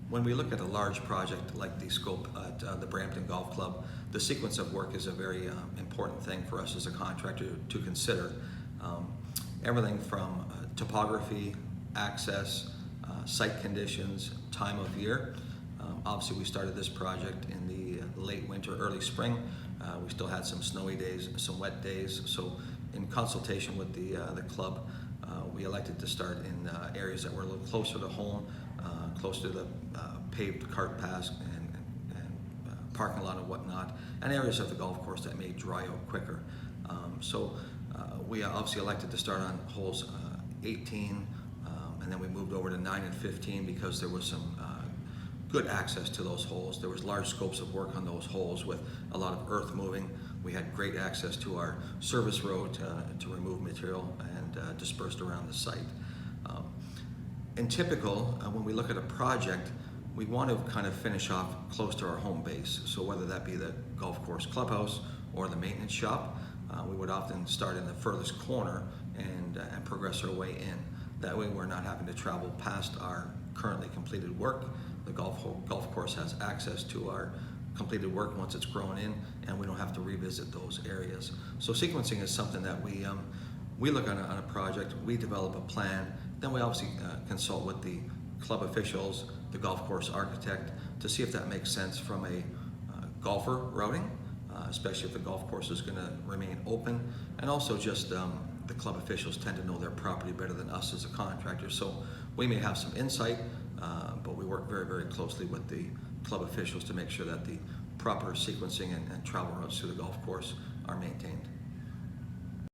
When we look at a large project like the scope at the Brampton Golf Club, the sequence of work is a very important thing for us as a contractor to consider. Everything from topography, access, site conditions, time of year. Obviously we started this project in the late winter, early spring. We still had some snowy days, some wet days. So in consultation with the club, we elected to start in areas that were a little closer to home, close to the paved cart paths and parking lot and whatnot, and areas of the golf course that may dry out quicker. We obviously elected to start on holes 18, and then we moved over to 9 and 15 because there was some good access to those holes. There was large scopes of work on those holes with a lot of earth moving. We had great access to our service road to remove material and dispersed around the site. In typical, when we look at a project, we want to kind of finish off close to our home base. So whether that be the golf course clubhouse or the maintenance shop, we would often start in the furthest corner and progress our way in. That way we're not having to travel past our currently completed work. The golf course has access to our completed work once it's grown in, and we don't have to revisit those areas. So sequencing is something that we look on a project, we develop a plan, then we obviously consult with the club officials, the golf course architect, to see if that makes sense from a golfer routing, especially if the golf course is going to remain open, and also just the club officials tend to know their property better than us as a contractor. So we may have some insight, but we work very, very closely with the club officials to make sure that the proper sequencing and travel routes to the golf course are maintained.